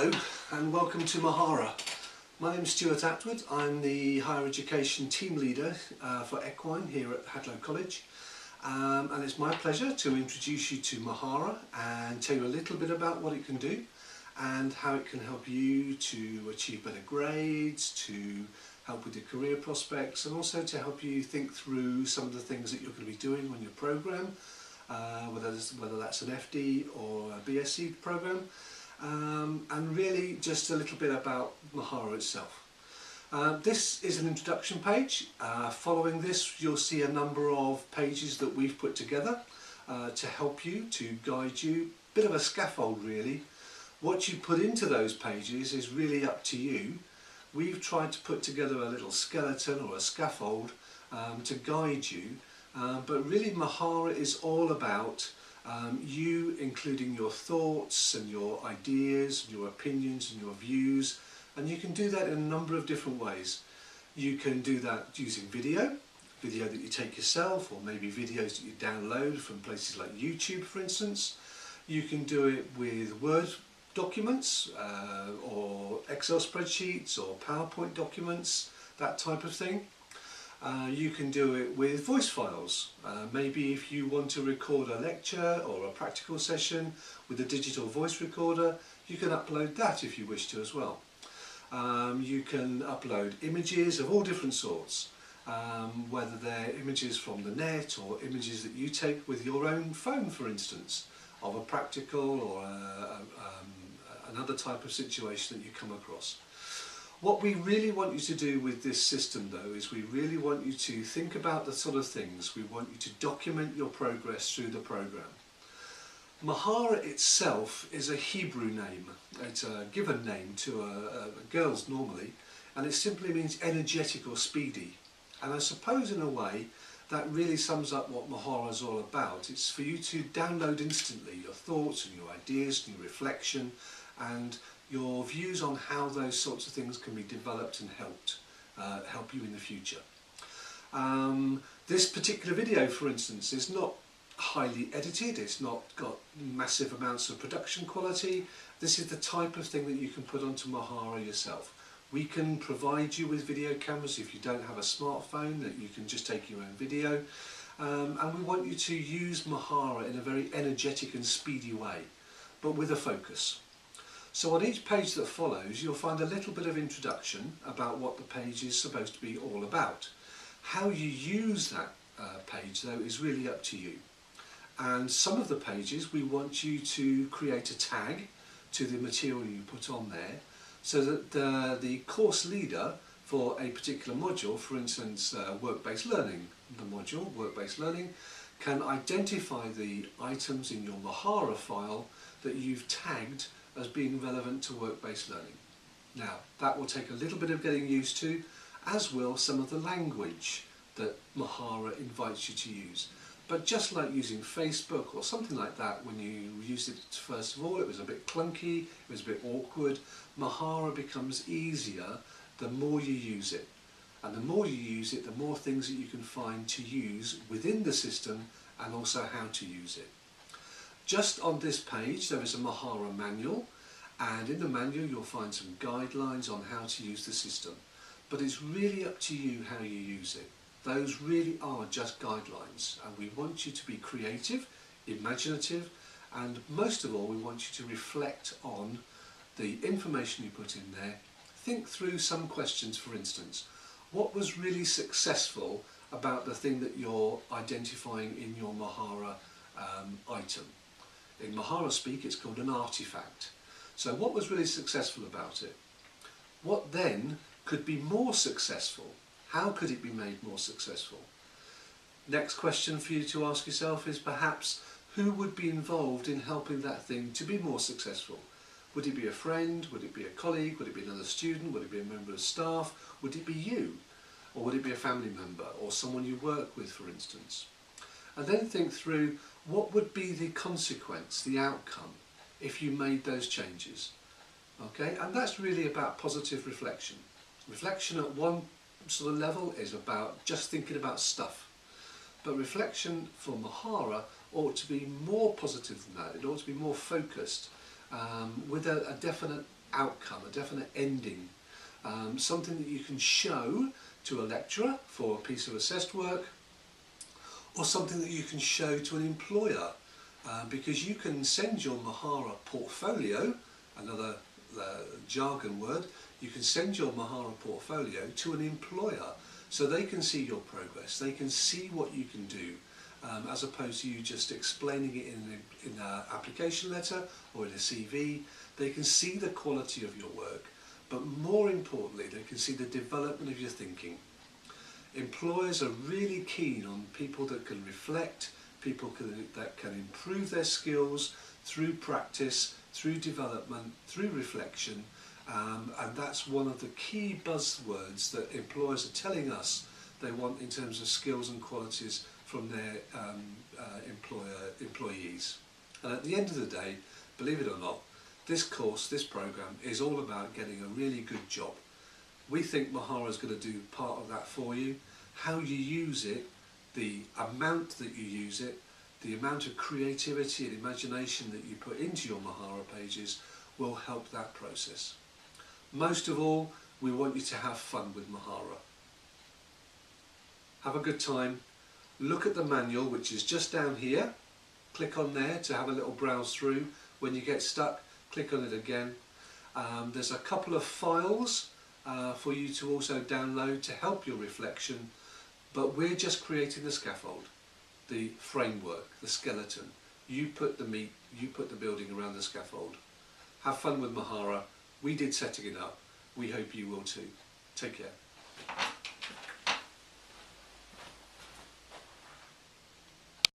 Hello and welcome to Mahara. My name is Stuart Atwood. I'm the Higher Education Team Leader for Equine here at Hadlow College, and it's my pleasure to introduce you to Mahara and tell you a little bit about what it can do and how it can help you to achieve better grades, to help with your career prospects, and also to help you think through some of the things that you're going to be doing on your programme, whether that's an FD or a BSc programme. And really just a little bit about Mahara itself. This is an introduction page. Following this you'll see a number of pages that we've put together to help you, to guide you, bit of a scaffold really. What you put into those pages is really up to you. We've tried to put together a little skeleton or a scaffold to guide you, but really Mahara is all about you including your thoughts and your ideas, and your opinions and your views, and you can do that in a number of different ways. You can do that using video that you take yourself, or maybe videos that you download from places like YouTube for instance. You can do it with Word documents or Excel spreadsheets or PowerPoint documents, that type of thing. You can do it with voice files. Maybe if you want to record a lecture or a practical session with a digital voice recorder, you can upload that if you wish to as well. You can upload images of all different sorts, whether they're images from the net or images that you take with your own phone for instance, of a practical or another type of situation that you come across. What we really want you to do with this system though is we really want you to think about the sort of things. We want you to document your progress through the program. Mahara itself is a Hebrew name. It's a given name to girls normally, and it simply means energetic or speedy. And I suppose in a way that really sums up what Mahara is all about. It's for you to download instantly your thoughts and your ideas and your reflection and your views on how those sorts of things can be developed and help you in the future. This particular video, for instance, is not highly edited, it's not got massive amounts of production quality. This is the type of thing that you can put onto Mahara yourself. We can provide you with video cameras if you don't have a smartphone, that you can just take your own video. And we want you to use Mahara in a very energetic and speedy way, but with a focus. So on each page that follows you'll find a little bit of introduction about what the page is supposed to be all about. How you use that page though is really up to you. And some of the pages we want you to create a tag to the material you put on there, so that the course leader for a particular module, for instance work-based learning, the module work-based learning, can identify the items in your Mahara file that you've tagged as being relevant to work-based learning. Now that will take a little bit of getting used to, as will some of the language that Mahara invites you to use. But just like using Facebook or something like that, when you used it first of all it was a bit clunky, it was a bit awkward. Mahara becomes easier the more you use it, and the more you use it the more things that you can find to use within the system and also how to use it. Just on this page there is a Mahara manual, and in the manual you'll find some guidelines on how to use the system. But it's really up to you how you use it. Those really are just guidelines, and we want you to be creative, imaginative, and most of all we want you to reflect on the information you put in there. Think through some questions, for instance. What was really successful about the thing that you're identifying in your Mahara item? In Mahara speak it's called an artifact. So what was really successful about it? What then could be more successful? How could it be made more successful? Next question for you to ask yourself is perhaps who would be involved in helping that thing to be more successful? Would it be a friend? Would it be a colleague? Would it be another student? Would it be a member of staff? Would it be you? Or would it be a family member or someone you work with, for instance? And then think through what would be the consequence, the outcome, if you made those changes. Okay, and that's really about positive reflection. Reflection at one sort of level is about just thinking about stuff. But reflection for Mahara ought to be more positive than that. It ought to be more focused, with a definite outcome, a definite ending, something that you can show to a lecturer for a piece of assessed work, or something that you can show to an employer, because you can send your Mahara portfolio, another jargon word, you can send your Mahara portfolio to an employer so they can see your progress, they can see what you can do, as opposed to you just explaining it in an application letter or in a CV. They can see the quality of your work, but more importantly, they can see the development of your thinking. Employers are really keen on people that can reflect, people that can improve their skills through practice, through development, through reflection, and that's one of the key buzzwords that employers are telling us they want in terms of skills and qualities from their employees. And at the end of the day, believe it or not, this course, this program is all about getting a really good job. We think Mahara is going to do part of that for you. How you use it, the amount that you use it, the amount of creativity and imagination that you put into your Mahara pages will help that process. Most of all, we want you to have fun with Mahara. Have a good time. Look at the manual, which is just down here. Click on there to have a little browse through. When you get stuck, click on it again. There's a couple of files for you to also download to help your reflection, but we're just creating the scaffold, the framework, the skeleton. You put the meat, you put the building around the scaffold. Have fun with Mahara. We did setting it up. We hope you will too. Take care.